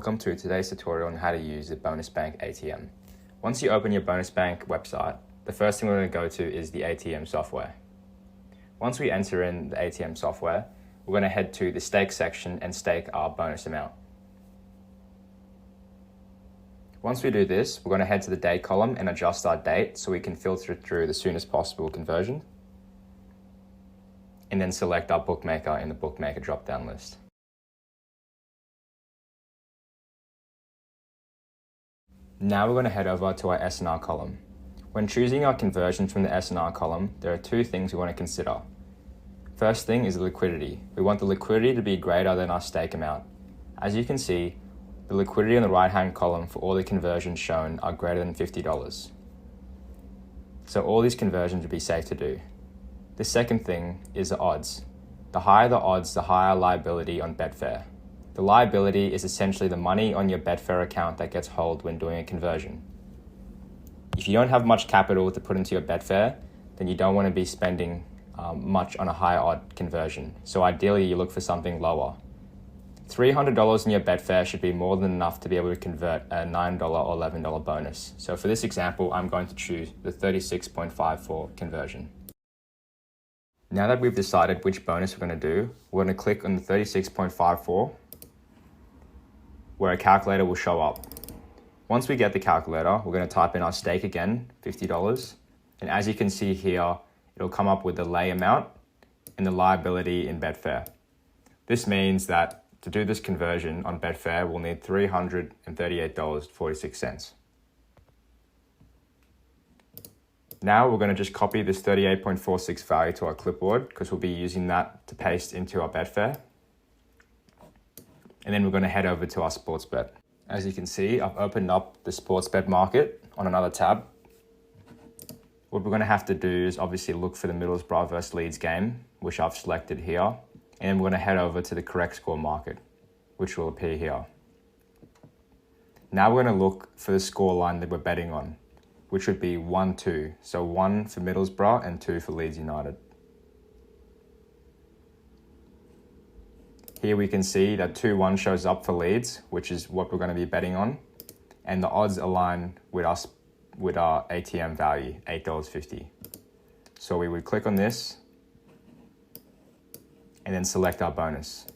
Welcome to today's tutorial on how to use the Bonus Bank ATM. Once you open your Bonus Bank website, the first thing we're going to go to is the ATM software. Once we enter in the ATM software, we're going to head to the stake section and stake our bonus amount. Once we do this, we're going to head to the date column and adjust our date so we can filter through the soonest possible conversion. And then select our bookmaker in the bookmaker drop-down list. Now we're going to head over to our S&R column. When choosing our conversion from the S&R column, there are two things we want to consider. First thing is the liquidity. We want the liquidity to be greater than our stake amount. As you can see, the liquidity in the right-hand column for all the conversions shown are greater than $50. So all these conversions would be safe to do. The second thing is the odds. The higher the odds, the higher liability on Betfair. The liability is essentially the money on your Betfair account that gets held when doing a conversion. If you don't have much capital to put into your Betfair, then you don't want to be spending much on a high odd conversion. So ideally you look for something lower. $300 in your Betfair should be more than enough to be able to convert a $9 or $11 bonus. So for this example, I'm going to choose the 36.54 conversion. Now that we've decided which bonus we're going to do, we're going to click on the 36.54, where a calculator will show up. Once we get the calculator, we're going to type in our stake again, $50. And as you can see here, it'll come up with the lay amount and the liability in Betfair. This means that to do this conversion on Betfair, we'll need $338.46. Now we're going to just copy this 38.46 value to our clipboard because we'll be using that to paste into our Betfair. And then we're going to head over to our sports bet. As you can see, I've opened up the sports bet market on another tab. What we're going to have to do is obviously look for the Middlesbrough versus Leeds game, which I've selected here. And then we're going to head over to the correct score market, which will appear here. Now we're going to look for the score line that we're betting on, which would be 1-2. So 1 for Middlesbrough and 2 for Leeds United. Here we can see that 2-1 shows up for Leeds, which is what we're going to be betting on. And the odds align with our ATM value, $8.50. So we would click on this and then select our bonus.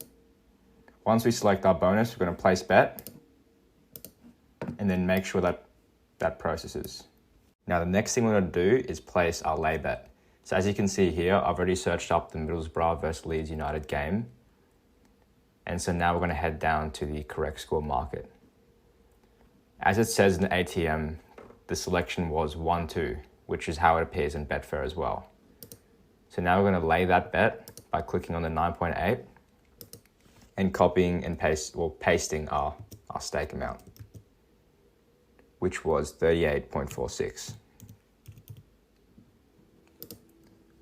Once we select our bonus, we're going to place bet and then make sure that that processes. Now the next thing we're going to do is place our lay bet. So as you can see here, I've already searched up the Middlesbrough versus Leeds United game. And so now we're going to head down to the correct score market. As it says in the ATM, the selection was 1-2, which is how it appears in Betfair as well. So now we're going to lay that bet by clicking on the 9.8 and copying and pasting our stake amount, which was 38.46.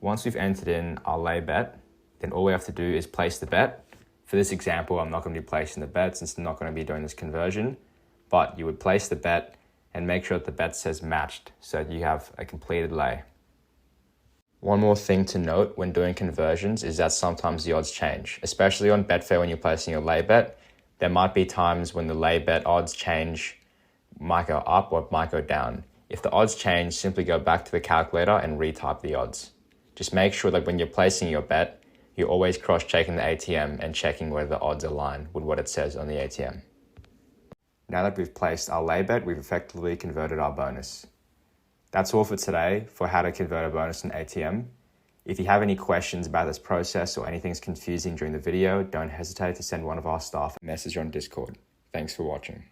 Once we've entered in our lay bet, then all we have to do is place the bet. For this example, I'm not going to be placing the bet since I'm not going to be doing this conversion, but you would place the bet and make sure that the bet says matched so that you have a completed lay. One more thing to note when doing conversions is that sometimes the odds change, especially on Betfair when you're placing your lay bet. There might be times when the lay bet odds change, might go up or might go down. If the odds change, simply go back to the calculator and retype the odds. Just make sure that when you're placing your bet, you're always cross-checking the ATM and checking whether the odds align with what it says on the ATM. Now that we've placed our lay bet, we've effectively converted our bonus. That's all for today for how to convert a bonus in ATM. If you have any questions about this process or anything's confusing during the video, don't hesitate to send one of our staff a message on Discord. Thanks for watching.